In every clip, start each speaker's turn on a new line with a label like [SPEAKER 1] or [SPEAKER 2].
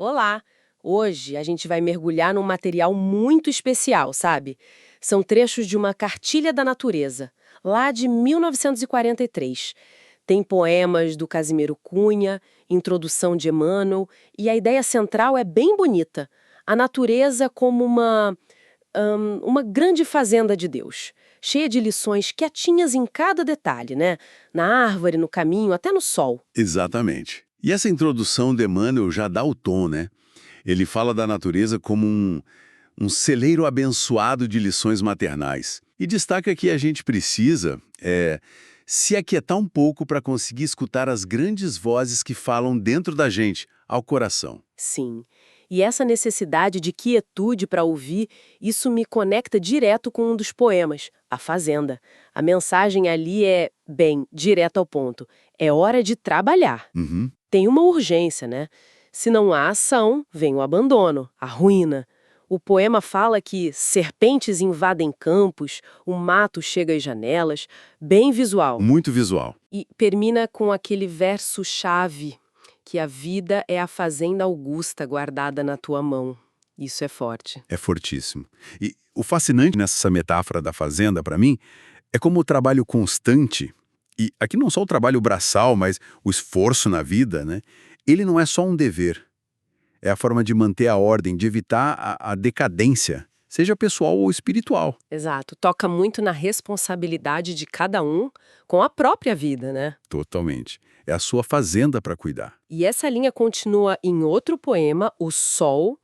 [SPEAKER 1] Olá! Hoje a gente vai mergulhar num material muito especial, sabe? São trechos de uma cartilha da natureza, lá de 1943. Tem poemas do Casimiro Cunha, introdução de Emmanuel, e a ideia central é bem bonita. A natureza como uma grande fazenda de Deus, cheia de lições quietinhas em cada detalhe, né? Na árvore, no caminho, até no sol.
[SPEAKER 2] Exatamente. E essa introdução de Emmanuel já dá o tom, né? Ele fala da natureza como um celeiro abençoado de lições maternais. E destaca que a gente precisa se aquietar um pouco para conseguir escutar as grandes vozes que falam dentro da gente, ao coração.
[SPEAKER 1] Sim. E essa necessidade de quietude para ouvir, isso me conecta direto com um dos poemas, A Fazenda. A mensagem ali é, bem, direto ao ponto. É hora de trabalhar.
[SPEAKER 2] Uhum.
[SPEAKER 1] Tem uma urgência, né? Se não há ação, vem o abandono, a ruína. O poema fala que serpentes invadem campos, o mato chega às janelas, bem visual.
[SPEAKER 2] Muito visual.
[SPEAKER 1] E termina com aquele verso-chave, que a vida é a fazenda augusta guardada na tua mão. Isso é forte.
[SPEAKER 2] É fortíssimo. E o fascinante nessa metáfora da fazenda, para mim, é como o trabalho constante, e aqui não só o trabalho braçal, mas o esforço na vida, né? Ele não é só um dever. É a forma de manter a ordem, de evitar a decadência, seja pessoal ou espiritual.
[SPEAKER 1] Exato. Toca muito na responsabilidade de cada um com a própria vida, né?
[SPEAKER 2] Totalmente. É a sua fazenda para cuidar.
[SPEAKER 1] E essa linha continua em outro poema, O Sol.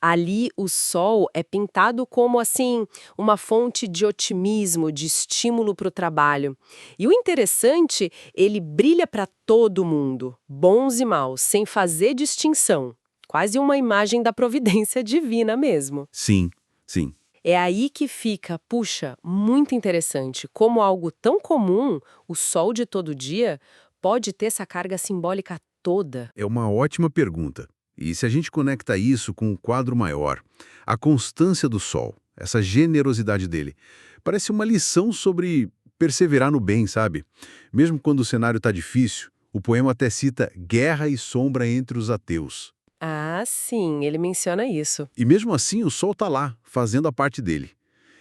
[SPEAKER 1] Ali, o sol é pintado como, assim, uma fonte de otimismo, de estímulo para o trabalho. E o interessante, ele brilha para todo mundo, bons e maus, sem fazer distinção. Quase uma imagem da providência divina mesmo.
[SPEAKER 2] Sim, sim.
[SPEAKER 1] É aí que fica, puxa, muito interessante, como algo tão comum, o sol de todo dia, pode ter essa carga simbólica toda.
[SPEAKER 2] É uma ótima pergunta. E se a gente conecta isso com o quadro maior, a constância do sol, essa generosidade dele, parece uma lição sobre perseverar no bem, sabe? Mesmo quando o cenário está difícil, o poema até cita guerra e sombra entre os ateus.
[SPEAKER 1] Ah, sim, ele menciona isso.
[SPEAKER 2] E mesmo assim, o sol está lá, fazendo a parte dele.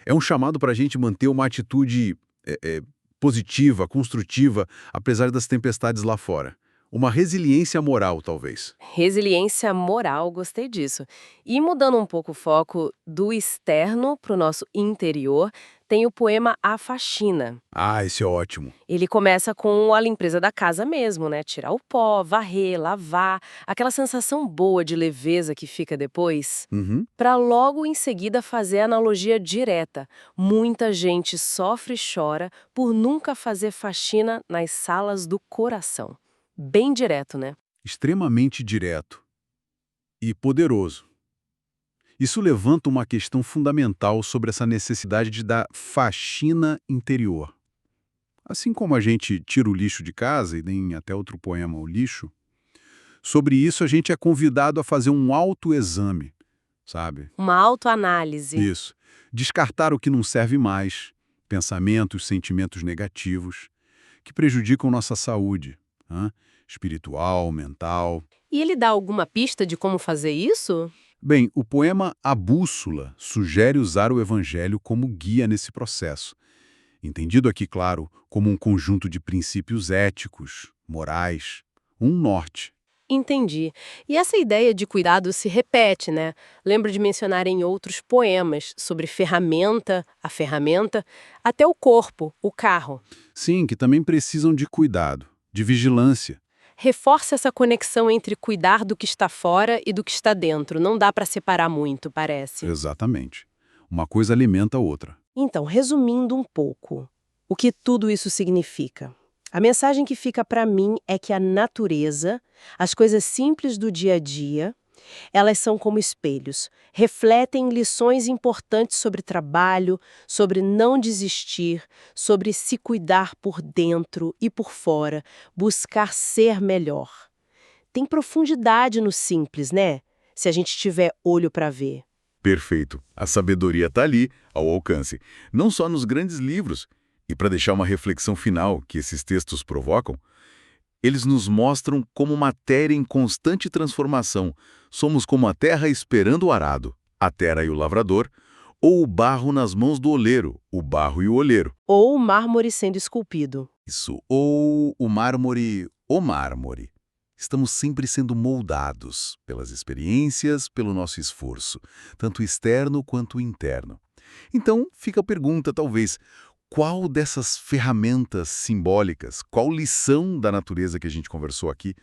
[SPEAKER 2] É um chamado para a gente manter uma atitude positiva, construtiva, apesar das tempestades lá fora. Uma resiliência moral, talvez.
[SPEAKER 1] Resiliência moral, gostei disso. E mudando um pouco o foco do externo para o nosso interior, tem o poema A Faxina.
[SPEAKER 2] Ah, esse é ótimo.
[SPEAKER 1] Ele começa com a limpeza da casa mesmo, né? Tirar o pó, varrer, lavar, aquela sensação boa de leveza que fica depois.
[SPEAKER 2] Uhum.
[SPEAKER 1] Para logo em seguida fazer a analogia direta. Muita gente sofre e chora por nunca fazer faxina nas salas do coração. Bem direto, né?
[SPEAKER 2] Extremamente direto e poderoso. Isso levanta uma questão fundamental sobre essa necessidade de dar faxina interior. Assim como a gente tira o lixo de casa, e nem até outro poema, o lixo, sobre isso a gente é convidado a fazer um autoexame, sabe?
[SPEAKER 1] Uma autoanálise.
[SPEAKER 2] Isso. Descartar o que não serve mais, pensamentos, sentimentos negativos, que prejudicam nossa saúde, né? Espiritual, mental.
[SPEAKER 1] E ele dá alguma pista de como fazer isso?
[SPEAKER 2] Bem, o poema A Bússola sugere usar o evangelho como guia nesse processo. Entendido aqui, claro, como um conjunto de princípios éticos, morais, um norte.
[SPEAKER 1] Entendi. E essa ideia de cuidado se repete, né? Lembro de mencionar em outros poemas sobre ferramenta, a ferramenta, até o corpo, o carro.
[SPEAKER 2] Sim, que também precisam de cuidado, de vigilância.
[SPEAKER 1] Reforça essa conexão entre cuidar do que está fora e do que está dentro. Não dá para separar muito, parece.
[SPEAKER 2] Exatamente. Uma coisa alimenta a outra.
[SPEAKER 1] Então, resumindo um pouco, o que tudo isso significa? A mensagem que fica para mim é que a natureza, as coisas simples do dia a dia, elas são como espelhos, refletem lições importantes sobre trabalho, sobre não desistir, sobre se cuidar por dentro e por fora, buscar ser melhor. Tem profundidade no simples, né? Se a gente tiver olho para ver.
[SPEAKER 2] Perfeito. A sabedoria está ali, ao alcance. Não só nos grandes livros. E para deixar uma reflexão final que esses textos provocam,
[SPEAKER 3] Eles nos mostram como matéria em constante transformação. Somos como a terra esperando o arado, a terra e o lavrador, ou o barro nas mãos do oleiro, o barro e o olheiro.
[SPEAKER 1] Ou o mármore sendo esculpido.
[SPEAKER 2] Isso, ou o mármore. Estamos sempre sendo moldados pelas experiências, pelo nosso esforço, tanto externo quanto interno. Então, fica a pergunta, talvez, qual dessas ferramentas simbólicas, qual lição da natureza que a gente conversou aqui,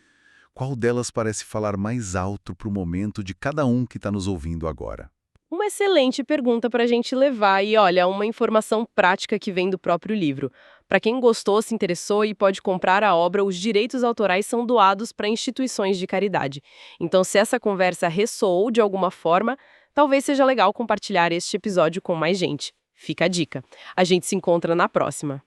[SPEAKER 2] qual delas parece falar mais alto para o momento de cada um que está nos ouvindo agora?
[SPEAKER 1] Uma excelente pergunta para a gente levar e, olha, uma informação prática que vem do próprio livro. Para quem gostou, se interessou e pode comprar a obra, os direitos autorais são doados para instituições de caridade. Então, se essa conversa ressoou de alguma forma, talvez seja legal compartilhar este episódio com mais gente. Fica a dica. A gente se encontra na próxima.